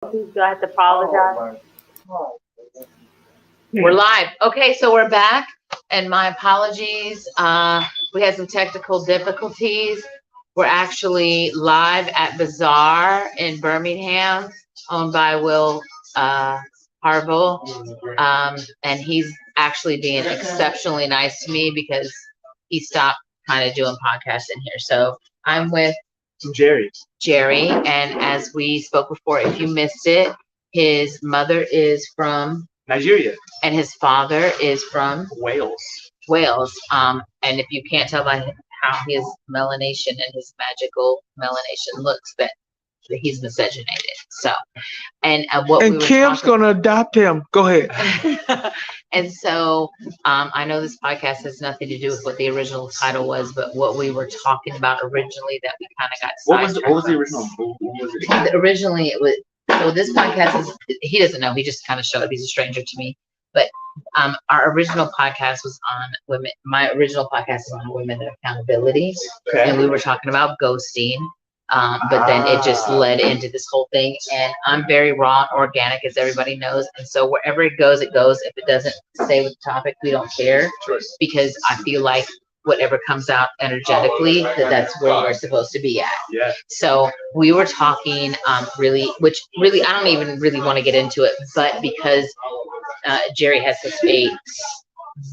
Do I have to apologize? We're live. Okay, so we're back, and my apologies. We had some technical difficulties. We're actually live at Bazaar in Birmingham, owned by Will Harville, and he's actually being exceptionally nice to me because he stopped kind of doing podcasts in here. So I'm with Jerry, and as we spoke before, if you missed it, his mother is from Nigeria, and his father is from Wales. And if you can't tell by how his melanation and his magical melanation looks, that he's miscegenated. So, and what and we were Kim's talking, gonna adopt him. Go ahead. and so I know this podcast has nothing to do with what the original title was, but what we were talking about originally that we kind of got sidetracked. What was the original? What was it? Originally, it was. So this podcast is. He doesn't know. He just kind of showed up. He's a stranger to me. But our original podcast was on women. My original podcast was on women and accountability, and we were talking about ghosting. But then it just led into this whole thing. And I'm very raw and organic, as everybody knows. And so wherever it goes, it goes. If it doesn't stay with the topic, we don't care, because I feel like whatever comes out energetically, that's where we're supposed to be at. Yeah. So we were talking which really I don't even really want to get into it, but because Jerry has such a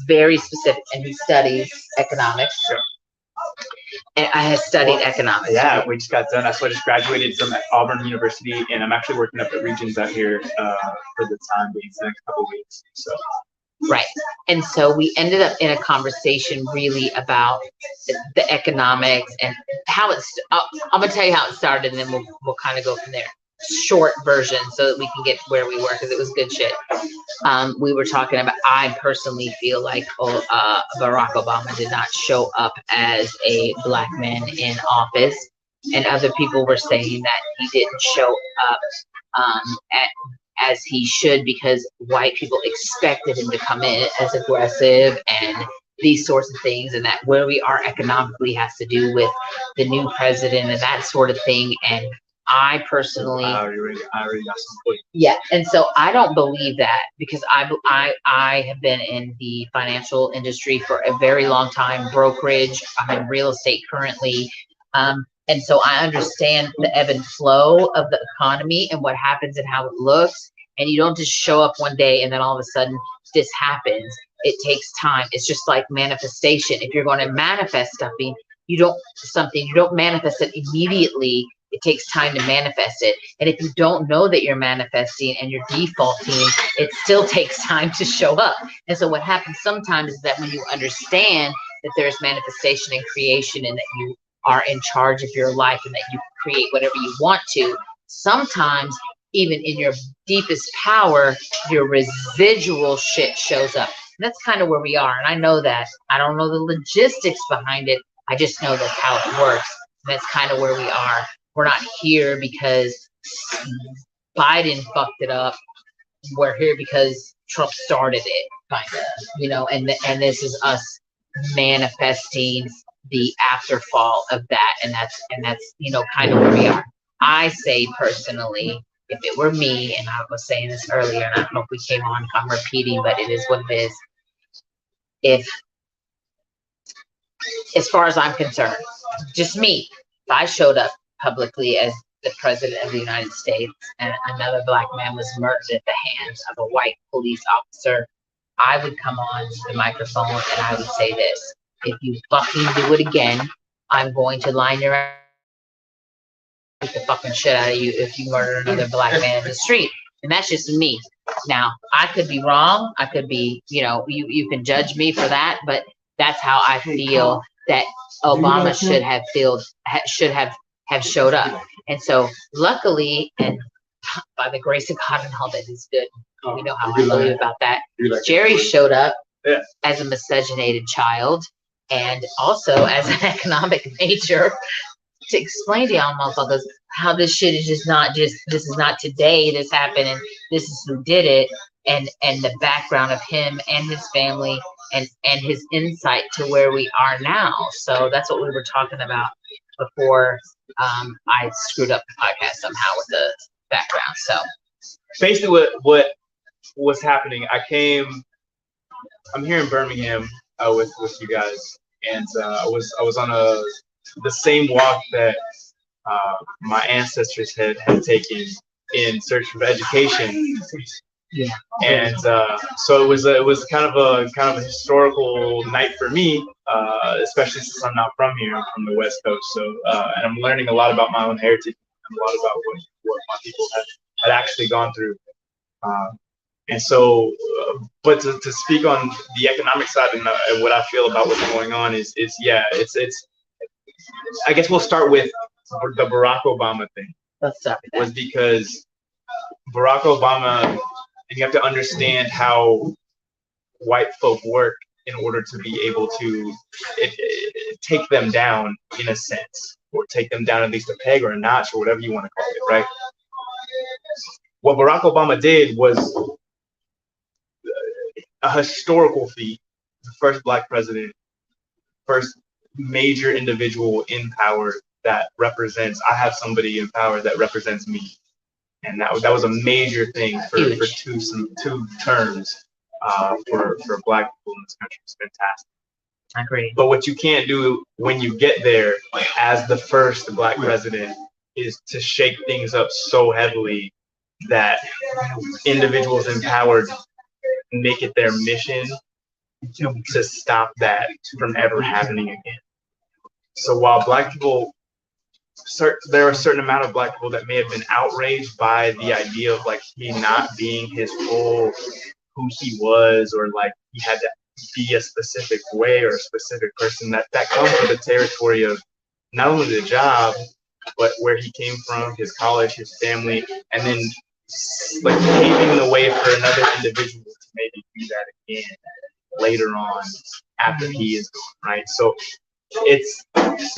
very specific, and he studies economics. Sure. And I have studied economics. Yeah, we just got done. I just graduated from Auburn University, and I'm actually working up at Regions out here for the time being, the next couple of weeks. So. Right. And so we ended up in a conversation really about the economics and how it's, I'm going to tell you how it started, and then we'll kind of go from there. Short version so that we can get where we were, because it was good shit. We were talking about, I personally feel like Barack Obama did not show up as a black man in office, and other people were saying that he didn't show up as he should, because white people expected him to come in as aggressive and these sorts of things, and that where we are economically has to do with the new president and that sort of thing. And I personally, I already got some point. Yeah, and so I don't believe that, because I have been in the financial industry for a very long time, brokerage. I'm in real estate currently. And so I understand the ebb and flow of the economy and what happens and how it looks. And you don't just show up one day and then all of a sudden this happens. It takes time. It's just like manifestation. If you're going to manifest something, you don't manifest it immediately. It takes time to manifest it. And if you don't know that you're manifesting and you're defaulting, it still takes time to show up. And so what happens sometimes is that when you understand that there's manifestation and creation, and that you are in charge of your life, and that you create whatever you want to, sometimes even in your deepest power, your residual shit shows up. And that's kind of where we are. And I know that. I don't know the logistics behind it. I just know that's how it works. And that's kind of where we are. We're not here because Biden fucked it up. We're here because Trump started it, kind of, and this is us manifesting the afterfall of that. And that's kind of where we are. I say personally, if it were me, and I was saying this earlier, and I don't know if we came on, if I'm repeating, but it is what it is. If, as far as I'm concerned, just me, if I showed up publicly as the president of the United States and another black man was murdered at the hands of a white police officer, I would come on the microphone and I would say this: if you fucking do it again, I'm going to line your ass, beat the fucking shit out of you if you murder another black man in the street. And that's just me. Now, I could be wrong. I could be, you can judge me for that, but that's how I feel that Obama should have showed up. And so luckily, and by the grace of God and all that is good, we know how I believe about that, Jerry showed up as a miscegenated child, and also as an economic major, to explain to y'all motherfuckers how this shit is this is not today, this happened, and this is who did it, and the background of him and his family, and his insight to where we are now. So that's what we were talking about before I screwed up the podcast somehow with background. So basically, what was happening? I'm here in Birmingham with you guys, and I was on the same walk that my ancestors had taken in search of education. yeah, And so it was kind of a historical night for me, especially since I'm not from here. I'm from the West Coast, so and I'm learning a lot about my own heritage and a lot about what my people had actually gone through. Uh, and so, but to speak on the economic side and what I feel about what's going on is yeah, it's I guess we'll start with the Barack Obama thing. let's start with that. Was because Barack Obama, you have to understand how white folk work in order to be able to take them down in a sense, or take them down at least a peg or a notch or whatever you want to call it, right? What Barack Obama did was a historical feat. The first black president, first major individual in power that represents, I have somebody in power that represents me. And that was a major thing for two terms for black people in this country. It's fantastic. I agree. But what you can't do when you get there as the first black president is to shake things up so heavily that individuals in power make it their mission to stop that from ever happening again. So while black people, there are a certain amount of black people that may have been outraged by the idea of like he not being his full who he was, or like he had to be a specific way or a specific person, that comes with the territory of not only the job, but where he came from, his college, his family, and then like paving the way for another individual to maybe do that again later on after he is gone, right? So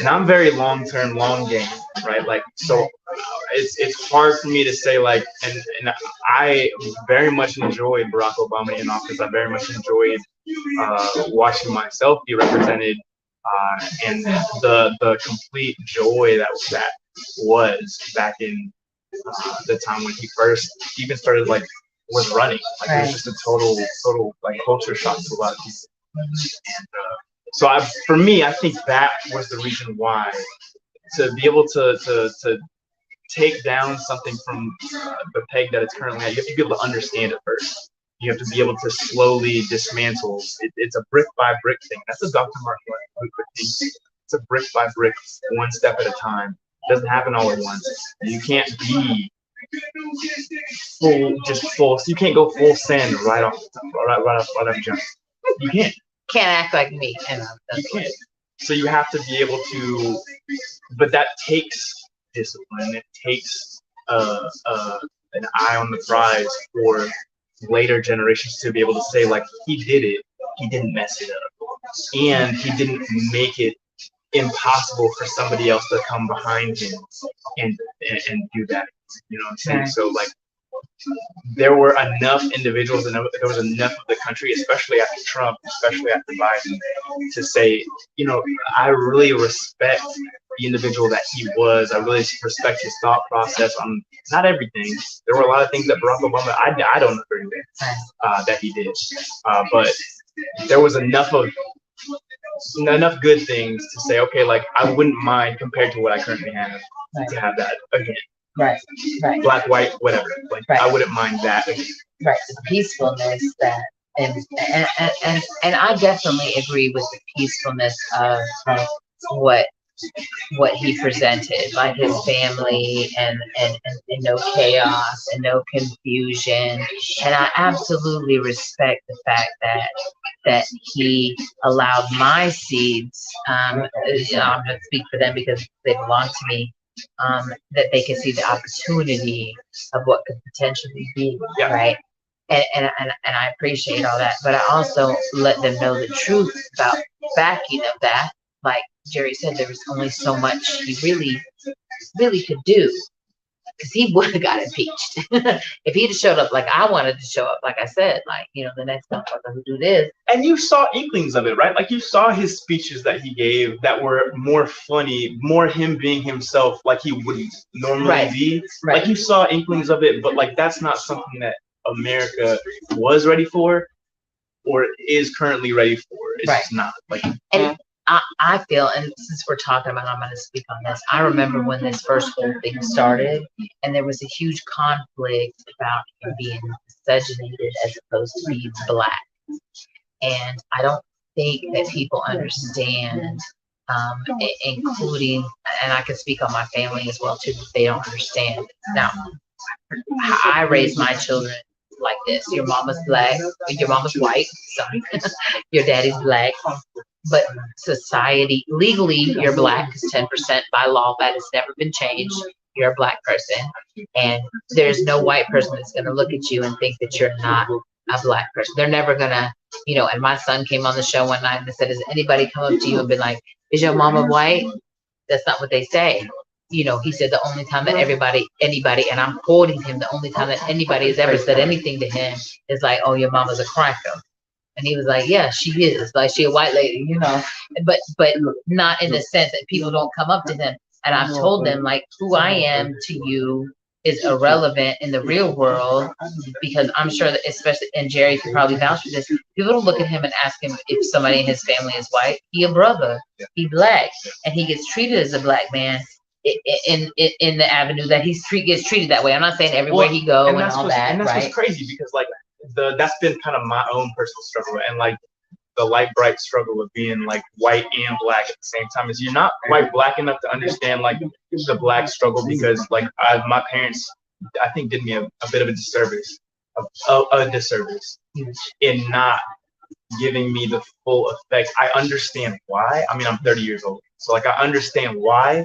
and I'm very long game, right? Like, so it's hard for me to say like, and I very much enjoyed Barack Obama in office. I very much enjoyed watching myself be represented, and the complete joy that was back in the time when he first even started like was running. Like it was just a total like culture shock to a lot of people. And so for me, I think that was the reason why, to be able to take down something from the peg that it's currently at, you have to be able to understand it first. You have to be able to slowly dismantle. It's a brick by brick thing. That's a Dr. Martin Luther King thing. It's a brick by brick, one step at a time. It doesn't happen all at once. You can't be full. So you can't go full send right off jump. You can't. Can't act like me. You can't. So you have to be able to, but that takes discipline. It takes an eye on the prize for later generations to be able to say, like, he did it, he didn't mess it up, and he didn't make it impossible for somebody else to come behind him and do that. You know what I'm saying? So like, there were enough individuals and there was enough of the country, especially after Trump, especially after Biden, to say, you know, I really respect the individual that he was. I really respect his thought process on not everything. There were a lot of things that Barack Obama, I don't agree with that he did. But there was enough good things to say, okay, like I wouldn't mind compared to what I currently have to have that again. Right. Black, white, whatever. Like I wouldn't mind that. Right. The peacefulness that, and I definitely agree with the peacefulness of what he presented, like his family and no chaos and no confusion. And I absolutely respect the fact that he allowed my seeds, I'm going to speak for them because they belong to me, that they can see the opportunity of what could potentially be, right? And I appreciate all that, but I also let them know the truth about backing of that. Like Jerry said, there was only so much he really could do. because he would have got impeached if he'd have showed up like I wanted to show up. Like I said, like, the next motherfucker who do this. And you saw inklings of it, right? Like, you saw his speeches that he gave that were more funny, more him being himself, like he would normally be. Right. Like, you saw inklings of it, but like that's not something that America was ready for or is currently ready for. It's just not. Like, and I feel, and since we're talking about, I'm going to speak on this. I remember when this first whole thing started, and there was a huge conflict about him being miscegenated as opposed to being black. And I don't think that people understand, including, and I can speak on my family as well too, they don't understand. Now, I raised my children like this. Your mama's black, your mama's white, sorry. Your daddy's black. But society, legally, you're black, because 10% by law, that has never been changed. You're a black person. And there's no white person that's going to look at you and think that you're not a black person. They're never going to, and my son came on the show one night and said, has anybody come up to you and been like, is your mama white? That's not what they say. He said the only time that anybody, and I'm quoting him, the only time that anybody has ever said anything to him is like, oh, your mama's a cracker. And he was like, yeah, she is. Like, she a white lady, but not in the sense that people don't come up to him. And I've told them, like, who I am to you is irrelevant in the real world, because I'm sure that, especially, and Jerry could probably vouch for this, people don't look at him and ask him if somebody in his family is white. He a brother. He black. And he gets treated as a black man in the avenue that gets treated that way. I'm not saying everywhere he go and all that. And that's what's crazy, because like that's been kind of my own personal struggle, and like the light bright struggle of being like white and black at the same time is you're not quite black enough to understand like the black struggle, because like my parents, I think, did me a bit of a disservice in not giving me the full effect. I understand why. I mean, I'm 30 years old, so like I understand why.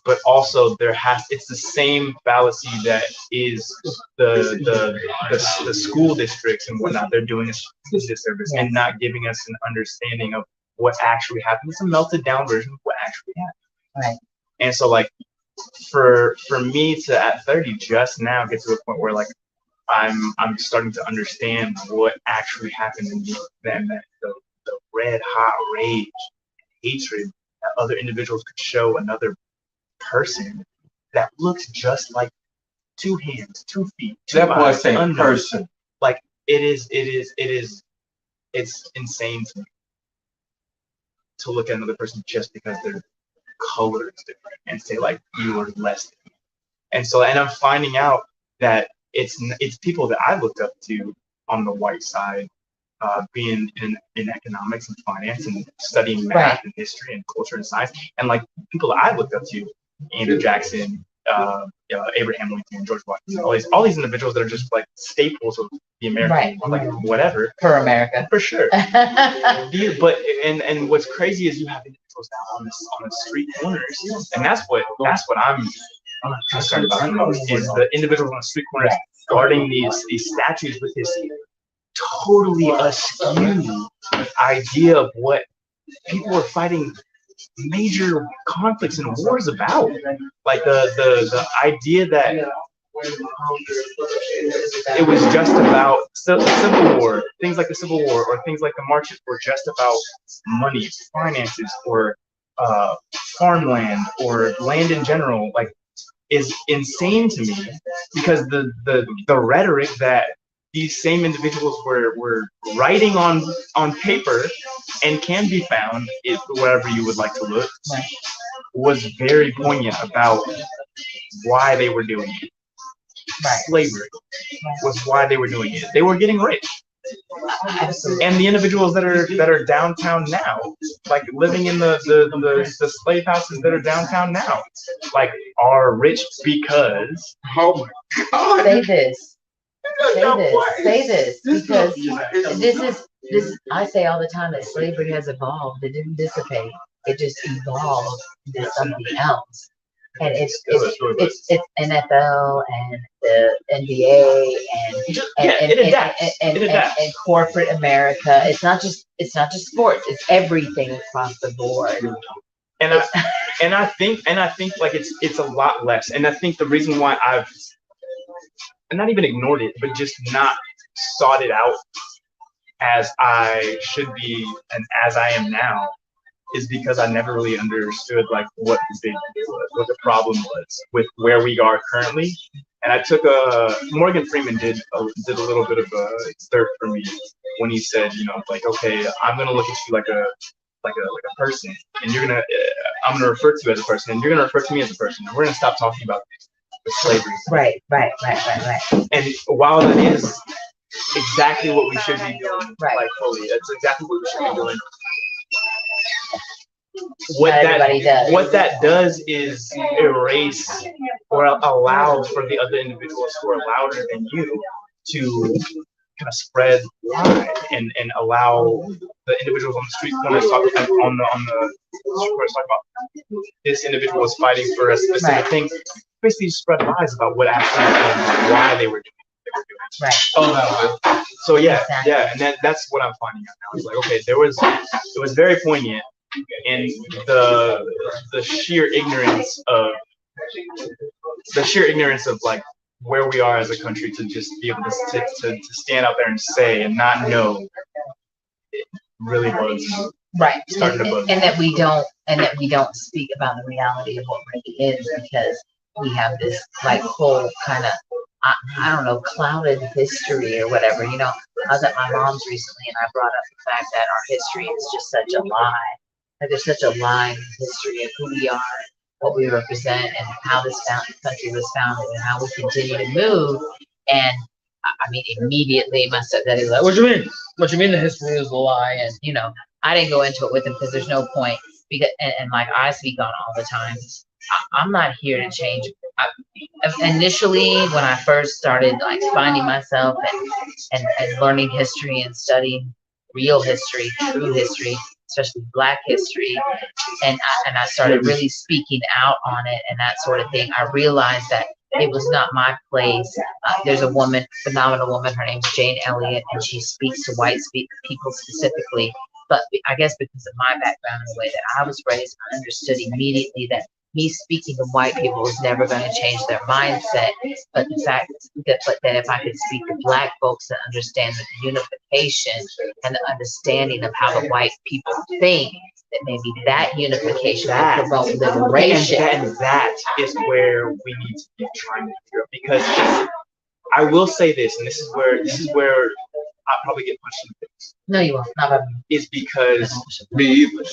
But also it's the same fallacy that is the school districts and whatnot. They're doing us a disservice and not giving us an understanding of what actually happened. It's a melted down version of what actually happened. Right. And so like for me to at 30 just now get to a point where like I'm starting to understand what actually happened in the red hot rage, hatred that other individuals could show another person that looks just like 2 hands, 2 feet, 2 eyes, unknown person. Like it's insane to me to look at another person just because their color is different and say like you are less than me. And I'm finding out that it's people that I looked up to on the white side, being in economics and finance and studying math and history and culture and science, and like people that I looked up to, Andrew Jackson, Abraham Lincoln, George Washington, all these individuals that are just like staples of the American, like whatever. For America. For sure. But and what's crazy is you have individuals now on the street corners, and that's what I'm concerned about the most, is the individuals on the street corners guarding these statues with this totally askew idea of what people are fighting major conflicts and wars about. Like the idea that it was just about the Civil War, things like the Civil War, or things like the marches were just about money, finances, or farmland, or land in general, like, is insane to me, because the rhetoric that these same individuals were writing on paper and can be found wherever you would like to look, was very poignant about why they were doing it. Slavery was why they were doing it. They were getting rich. And the individuals that are downtown now, like living in the slave houses that are downtown now, like, are rich because, oh my God. Say this, because this I say all the time that slavery has evolved. It didn't dissipate. It just evolved into something else. And it's NFL and the NBA and corporate America. It's not just sports. It's everything across the board. I think like it's a lot less. And I think the reason why I've not even ignored it, but just not sought it out as I should be and as I am now is because I never really understood like what the big deal was, what the problem was with where we are currently. And I took Morgan Freeman did a little bit of a excerpt for me when he said, you know, like, okay, I'm gonna look at you like a person, and I'm gonna refer to you as a person, and you're gonna refer to me as a person, and we're gonna stop talking about the slavery. Right. And while that is exactly what we should be doing, Right. like fully, that's exactly what we should be doing. What that does is erase or allow for the other individuals who are louder than you to kind of spread lie and allow the individuals on the street corners talk on the street corners talk about this individual was fighting for a specific thing. Basically spread lies about what actually and why they were doing what they were doing. Right. Oh, so yeah, and that's what I'm finding out now. It's like, okay, it was very poignant in the sheer ignorance of like where we are as a country to just be able to stand out there and say and not know. It really was starting to bug. And that we don't speak about the reality of what really is, because we have this like whole kind of I don't know, clouded history or whatever. You know, I was at my mom's recently and I brought up the fact that our history is just such a lie. Like there's such a lie in the history of who we are, what we represent, and how this country was founded, and how we continue to move. And I mean, immediately my stepdaddy was like, "What do you mean? What do you mean the history is a lie?" And you know, I didn't go into it with him because there's no point. Because and like I speak on all the time, I'm not here to change. Initially, when I first started like finding myself and learning history and studying real history, true history, especially Black history, and I started really speaking out on it and that sort of thing, I realized that it was not my place. There's a woman, phenomenal woman, her name's Jane Elliott, and she speaks to white people specifically. But I guess because of my background and the way that I was raised, I understood immediately that me speaking to white people was never going to change their mindset. But the fact that if I could speak to Black folks that understand the unification and the understanding of how the white people think, that maybe that unification would promote liberation. And that is where we need to be trying to figure out. Because I will say this, and this is where I'll probably get punched in the face. No, you won't. Not by me. Is because there's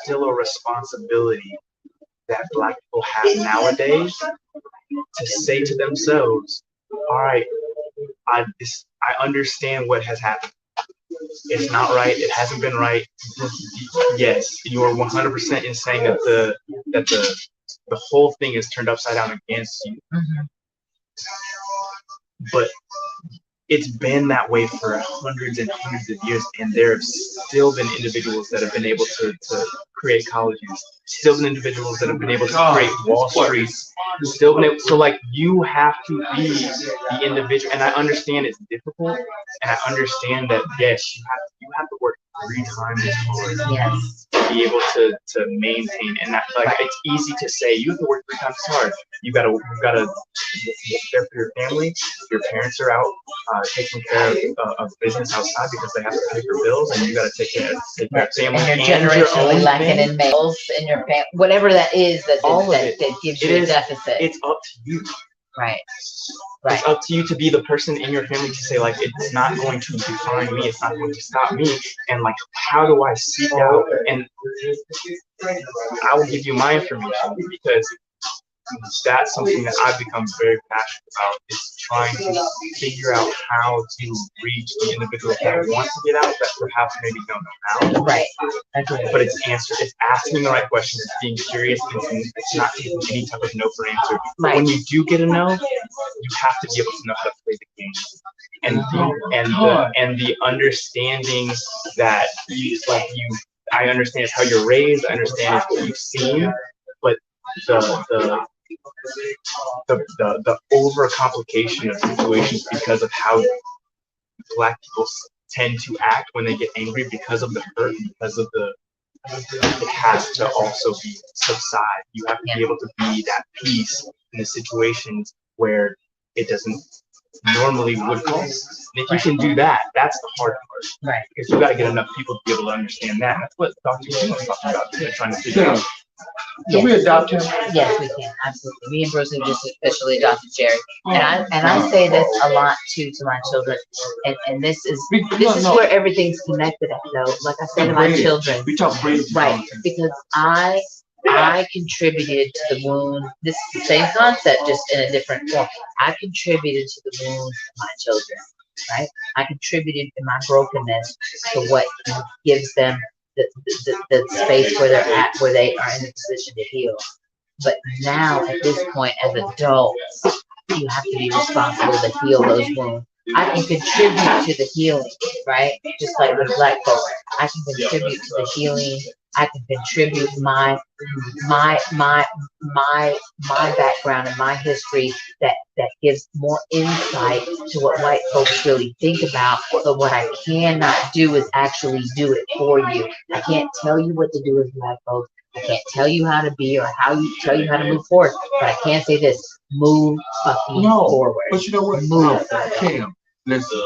still a responsibility that Black people have nowadays to say to themselves, all right, I understand what has happened. It's not right. It hasn't been right. Yes, you are 100% in saying that the whole thing is turned upside down against you. Mm-hmm. But it's been that way for hundreds and hundreds of years, and there have still been individuals that have been able to create colleges, still been individuals that have been able to create Wall Street, still been able, so like you have to be the individual, and I understand it's difficult, and I understand that yes, you have to work 3 times as hard. Yes. To be able to maintain, and that like it's easy to say you have to work 3 times as hard. You gotta care for your family. Your parents are out taking care of business outside because they have to pay for bills, and you gotta take care of family and you're generationally lacking in males in your family, whatever that is that gives you a deficit. It's up to you. Right. It's up to you to be the person in your family to say, like, it's not going to define me, it's not going to stop me, and like, how do I seek out? And I will give you my information because that's something that I've become very passionate about, is trying to figure out how to reach the individuals that want to get out that perhaps maybe don't know how. Right. But it's asking the right questions, it's being curious, it's not taking any type of no for answer. But when you do get a no, you have to be able to know how to play the game. And the understanding that I understand how you're raised, I understand what you've seen, but the overcomplication of situations because of how Black people tend to act when they get angry, because of the hurt, because of the it has to also be subside. You have to be able to be that peace in the situations where it doesn't normally would cause. And if you can do that, that's the hard part. Right. Because you got to get enough people to be able to understand that. That's what Dr. King was talking about. They're trying to figure out. Can we adopt him? Yes, we can. Absolutely. Me and Bruce have just officially adopted Jerry. And I say this a lot too to my children. And this is where everything's connected at though. Like I say to my children. We talk breeds. Right. Because I contributed to the wound. This is the same concept, just in a different form. I contributed to the wound of my children. Right? I contributed in my brokenness to what gives them the space where they're at, where they are in a position to heal. But now, at this point, as adults, you have to be responsible to heal those wounds. I can contribute to the healing, right? Just like with Black folks, I can contribute to the healing. I can contribute my background and my history that gives more insight to what white folks really think about. But what I cannot do is actually do it for you. I can't tell you what to do as Black folks. I can't tell you how to be or tell you how to move forward. But I can say this: move fucking forward. But you know what? Move. Kim, listen.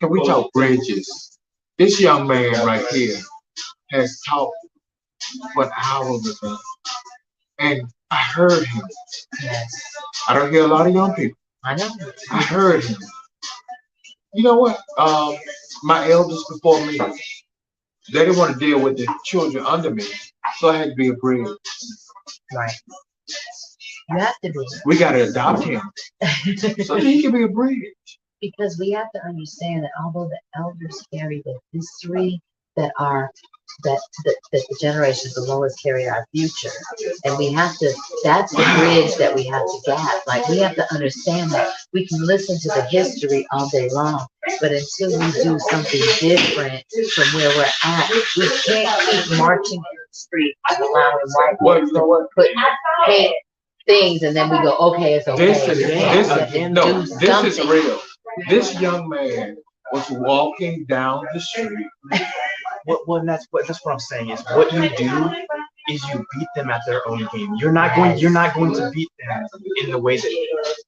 Can we talk bridges? This young man right here has talked for hours ago, and I heard him. Yes. I don't hear a lot of young people. I know. I heard him. You know what? My elders before me, they didn't want to deal with the children under me, so I had to be a bridge. Right. You have to be. We got to adopt him so that he can be a bridge. Because we have to understand that although the elders carry the history that the generations below us carry our future, and we have to, that's the bridge that we have to gap. Like, we have to understand that we can listen to the history all day long, but until we do something different from where we're at, we can't keep marching in the street and allowing white folks to put hate things, and then we go, okay, it's okay. This is real. This young man was walking down the street. Well, and that's what I'm saying is what you do is you beat them at their own game. You're not going to beat them in the way that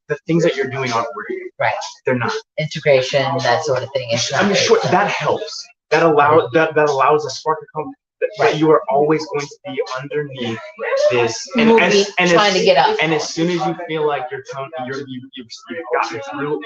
the things that you're doing aren't working. Right. They're not. Integration, that sort of thing. I mean, sure, that helps. That allows a spark to come. That you are always going to be underneath this, and trying to get up. And as soon as you feel like you've gotten through just a little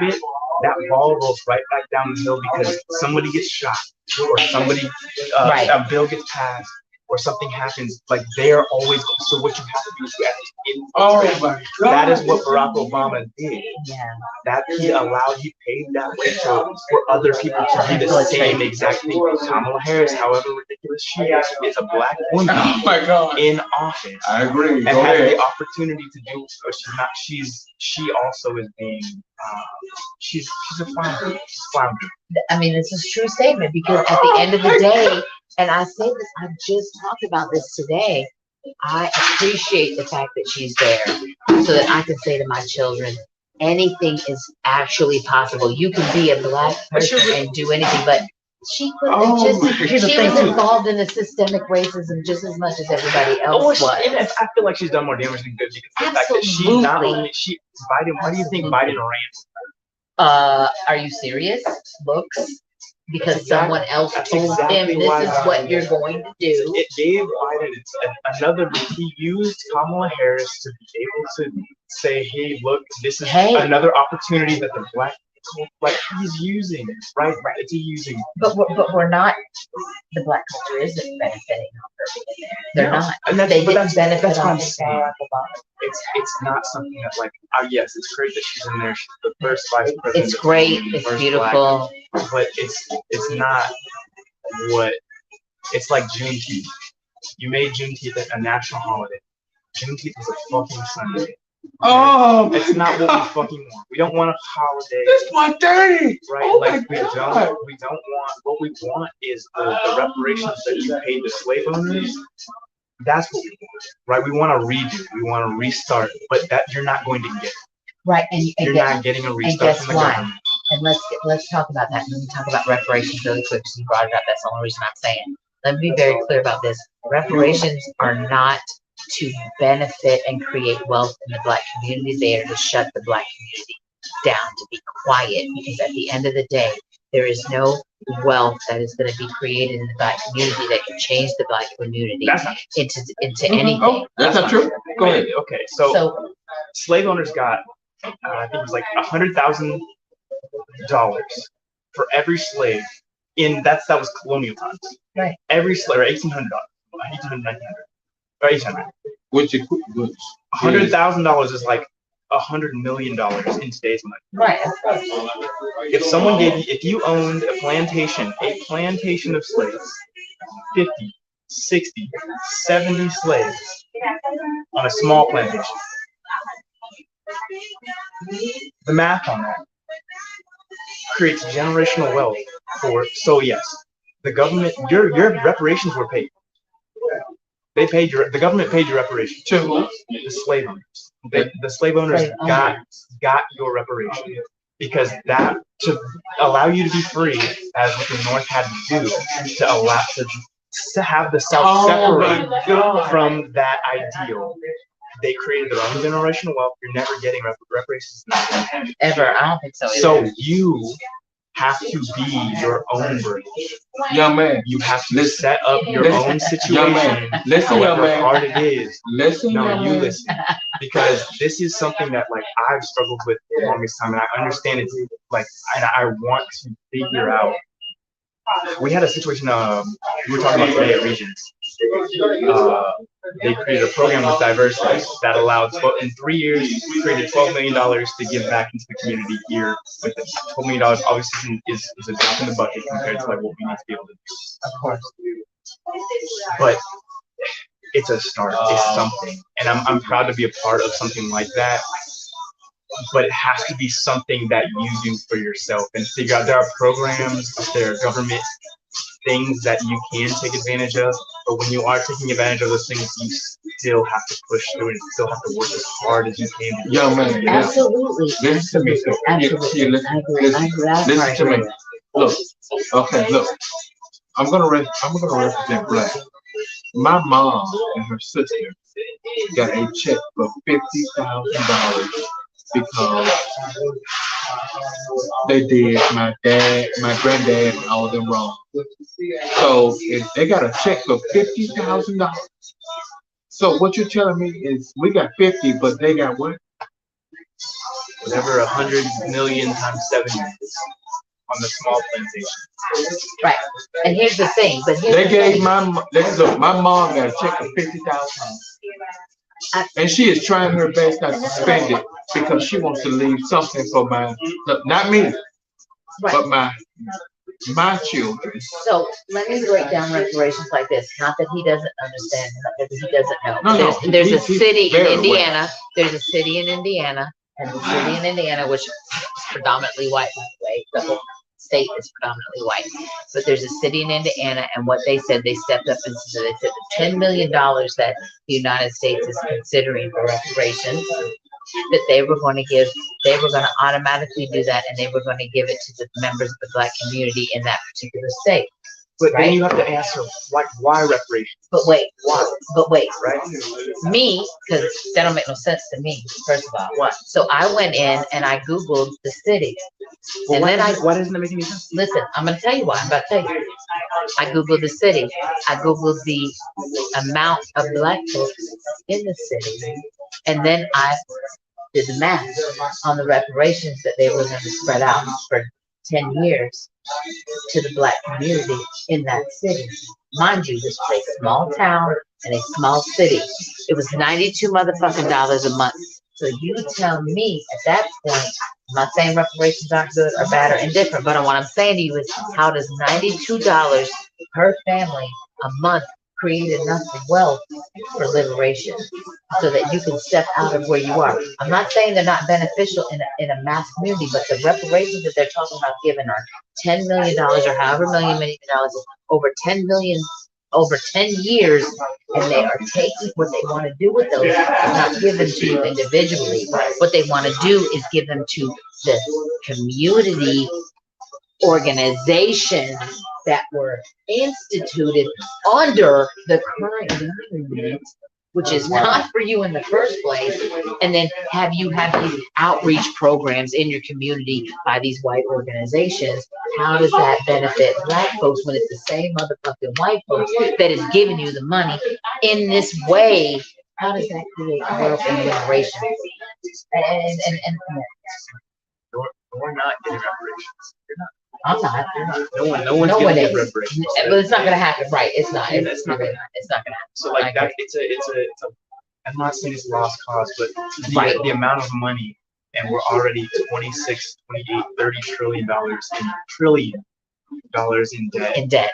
bit, that ball rolls right back down the hill because somebody gets shot, or somebody a bill gets passed, or something happens. Like, they are always. So what you have to do is you have to infiltrate. My God. That is what Barack Obama did. Yeah. That he paved that way for other people to do the same exact thing. Kamala Harris, however ridiculous she is a Black woman in office. I agree. And has the opportunity to do. She's not. She also is being. She's a flounder. I mean, it's a true statement, because at the end of the day, and I say this, I just talked about this today. I appreciate the fact that she's there so that I can say to my children, anything is actually possible. You can be a Black person and do anything, but she could have she was involved in the systemic racism just as much as everybody else was. And I feel like she's done more damage than good because the fact that she not only Biden. Why do you think Biden ran? Are you serious? Looks. Because someone else told him this is what you're going to do. It gave Biden he used Kamala Harris to be able to say, hey, look, this is another opportunity that the Black he's using, right? It's using. But we're not, the Black culture isn't benefiting off her being there. They're not. And they didn't benefit that's what off I'm saying. It's not something that yes, it's great that she's in there. She's the first vice president. It's great. It's beautiful. Black, but it's not what it's like Juneteenth. You made Juneteenth a national holiday. Juneteenth is a fucking Sunday. It's not what we fucking want. We don't want a holiday. It's my day. Right? We don't want. What we want is the reparations that you paid the slave owners. That's what we want, right? We want a redo. We want to restart, but that you're not going to get. Right, and you're not getting a restart from the government. And let's talk about that. When we talk about reparations really quick, because you brought it up. That's the only reason I'm saying. let me be very clear about this. Reparations are not to benefit and create wealth in the Black community. They are to shut the Black community down, to be quiet, because at the end of the day, there is no wealth that is going to be created in the Black community that can change the Black community into anything. Oh, that's not true. Go ahead. Okay, so slave owners got, I think it was like $100,000 for every slave that was colonial times. Right. Every slave, or $1,800, 1900, or 800. Which $100,000 is like $100 million in today's money. Right. If someone if you owned a plantation of slaves, 50, 60, 70 slaves on a small plantation, the math on that creates generational wealth so yes, the government, your reparations were paid. The government paid your reparations. To who? The slave owners. The slave owners got your reparation, because that, to allow you to be free, as what the North had to do, to have the South separate from that ideal. They created their own generational wealth. You're never getting reparations ever. I don't think so. So you have to be your own bridge. Young man, you have to set up your own situation. Young man, listen, however young man. hard it is. Listen, no, young you man. listen, because this is something that like I've struggled with for the longest time, and I understand it's like, and I want to figure out. We had a situation we were talking about today at Regions. They created a program with diversity that allowed in 3 years created $12 million to give back into the community here. With it. $12 million obviously is a drop in the bucket compared to like what we need to be able to do. Of course. But it's a start. It's something, and I'm proud to be a part of something like that. But it has to be something that you do for yourself and figure out. There are programs, there are government things that you can take advantage of, but when you are taking advantage of those things, you still have to push through and still have to work as hard as you can. Young man, absolutely. Listen to me. Absolutely. Listen to me. Look, okay, look. I'm gonna represent Black. My mom and her sister got a check for $50,000 because they did my dad, my granddad, and all of them wrong. So if they got a check for $50,000. So what you're telling me is we got 50, but they got what? Whatever 100 million times 7 is on the small plantation. Right. And here's the thing. But they gave my mom got a check for $50,000. And she is trying her best not to spend it because she wants to leave something for not me, but my children. So let me break down reparations like this. Not that he doesn't understand, not that he doesn't know. There's a city in Indiana. There's a city in Indiana, and the city in Indiana, which is predominantly white, by the way, the whole state is predominantly white. But there's a city in Indiana, and what they said, they stepped up and said, they said the $10 million that the United States is considering for reparations, that they were going to give, they were going to automatically do that, and they were going to give it to the members of the Black community in that particular state. But then you have to answer, like, why reparations? But wait, right? Me, because that don't make no sense to me, first of all. What? So I went in and I Googled the city. Well, and why doesn't that make any sense? Listen, I'm going to tell you why. I'm about to tell you. I Googled the city. I Googled the amount of Black folks in the city. And then I did the math on the reparations that they were going to spread out for 10 years to the Black community in that city. Mind you, this was a small town and a small city. It was $92 motherfucking dollars a month. So you tell me at that point, I'm not saying reparations aren't good or bad or indifferent, but what I'm saying to you is, how does $92 per family a month create enough wealth for liberation so that you can step out of where you are? I'm not saying they're not beneficial in a mass community, but the reparations that they're talking about giving are $10 million or however many dollars over 10 million over 10 years, and they are taking what they want to do with those, not give them to you individually. What they want to do is give them to the community organization that were instituted under the current government, which is not for you in the first place, and then have these outreach programs in your community by these white organizations. How does that benefit black folks when it's the same motherfucking white folks that is giving you the money in this way? How does that create wealth and generation? And we're not getting reparations. You're not. I'm not. You're not. No one's getting reparations. But it's not gonna happen, right? It's not. It's not gonna happen. It's not gonna happen. So like that, it's a. I'm not saying it's a lost cause, but the amount of money, and we're already 26, 28, 30 trillion dollars in debt. In debt.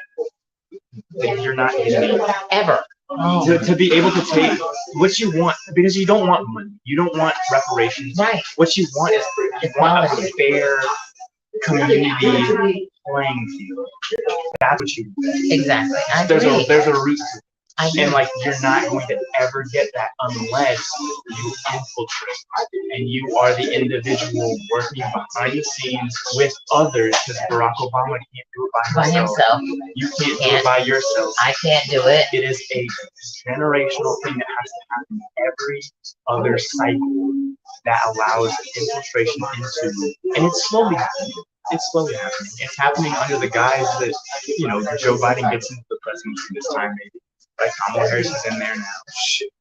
That you're not getting Ever. To be able to take what you want, because you don't want money, you don't want reparations. Right. What you want is a fair community playing field. That's what you want. Exactly. There's a root to it. And like you're not going to ever get that unless you infiltrate and you are the individual working behind the scenes with others, because Barack Obama can't do it by himself. You can't do it by yourself. I can't do it. It is a generational thing that has to happen every other cycle that allows infiltration into, and it's slowly happening. It's slowly happening. It's happening under the guise that, Joe Biden gets into the presidency this time, maybe. Like Kamala Harris is in there now.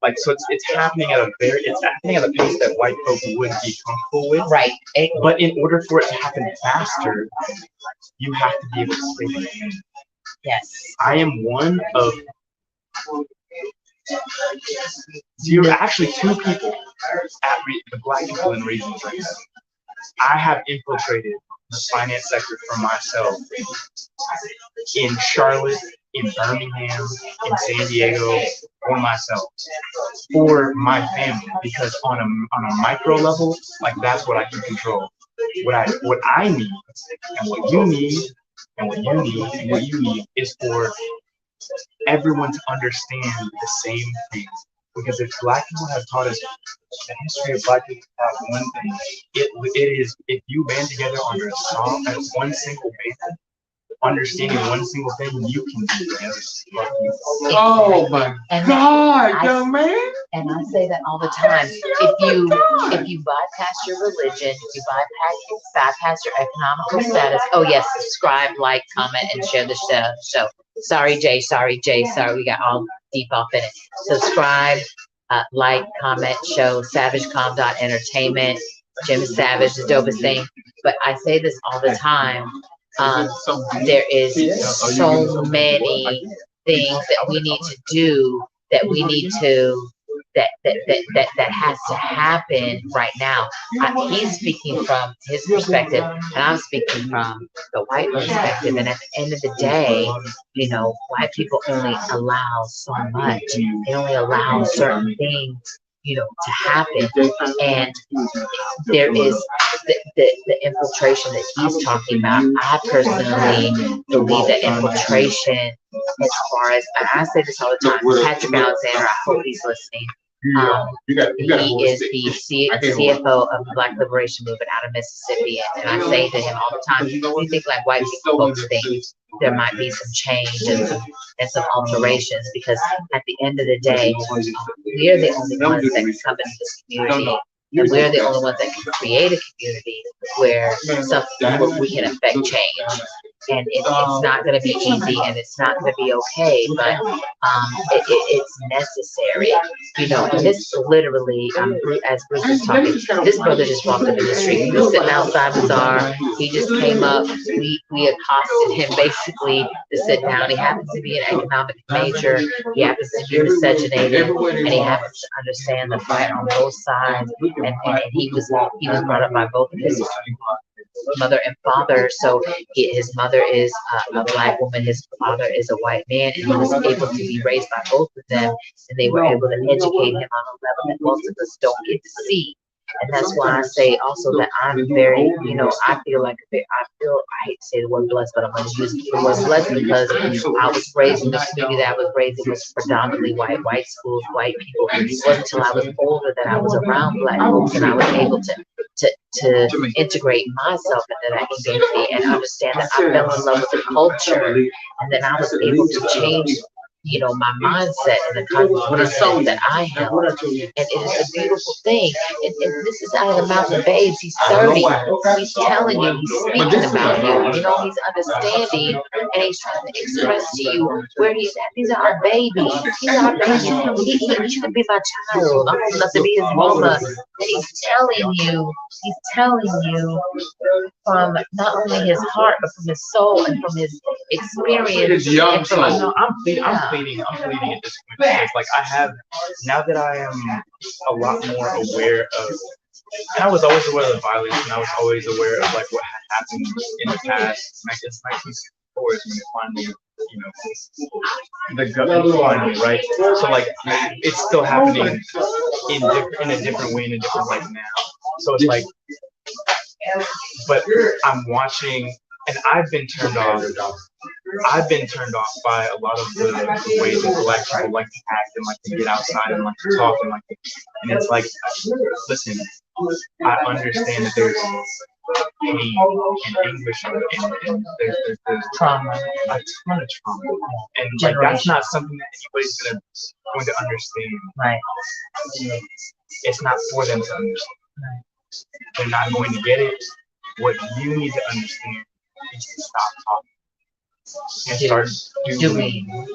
Like, so it's happening at a pace that white folks would be comfortable with. Right. But in order for it to happen faster, you have to be able to say the name. Yes. I am one of actually two people the black people in regions right now. I have infiltrated the finance sector for myself in Charlotte, in Birmingham, in San Diego, for myself, for my family, because on a micro level, like that's what I can control. What I need, and what you need, and what you need, and what you need is for everyone to understand the same thing. Because if black people have taught us the history of black people taught one thing, it is if you band together under a song at one single basis, understanding one single thing, you can do it. Oh my God, young man! And I say that all the time. If you bypass your religion, if you bypass your economical status. Oh yes, subscribe, like, comment, and share the show. Sorry, Jay. We got all deep off in it. Subscribe, like, comment, show, SavageCom.entertainment. Jim Savage, the dopest thing. But I say this all the time. There is so many things that we need to do, that has to happen right now. He's speaking from his perspective, and I'm speaking from the white perspective. And at the end of the day, white people only allow so much. They only allow certain things, to happen. And there is the infiltration that he's talking about. I personally believe that infiltration, as far as, and I say this all the time, Patrick Alexander, I hope he's listening. He is the CFO of the Black Liberation Movement out of Mississippi, and I say to him all the time, we think like white people folks think there might be some change and some alterations, because at the end of the day, we are the only ones that can come into this community, and we're the only ones that can create a community where we can affect change. And it's not going to be easy, and it's not going to be okay, but it's necessary. And this literally, as Bruce was talking, this brother just walked up in the street. He was sitting outside Bazaar. He just came up. We accosted him basically to sit down. He happens to be an economic major. He happens to be miscegenated, and he happens to understand the fight on both sides. And he was brought up by both of his mother and father. So his mother is a black woman, his father is a white man, and he was able to be raised by both of them, and they were able to educate him on a level that most of us don't get to see. And that's why I say also that I'm very, I feel like I hate to say the word blessed, but I'm going to use the word blessed because I was raised in the community that I was raised in was predominantly white schools, white people. It wasn't until I was older that I was around black folks and I was able to integrate myself into that community and understand that I fell in love with the culture and then I was able to change my mindset and the cognition that I held. And it is a beautiful thing. And this is out of the mouth of babes. He's 30. He's telling you, he's speaking about you. He's understanding and he's trying to express to you where he's at. These are our babies. He's our baby. He should be my child. I'm old enough to be his mama. And he's telling you from not only his heart, but from his soul and from his experience. young soul. I'm pleading at this point because, like, I have now that I am a lot more aware of. And I was always aware of violence, and I was always aware of like what had happened in the past. Like it's 1964 is when it finally, the government finally, right? So like it's still happening in a different way, in a different light now. So it's like, but I'm watching, and I've been turned off. I've been turned off by a lot of the ways that black people like to act and like to get outside and like to talk and like, and it's like, listen, I understand that there's pain and anguish and there's Trauma. a ton of trauma, and like that's not something that anybody's going to understand. Right. It's not for them to understand. They're not going to get it. What you need to understand is to stop talking and start doing.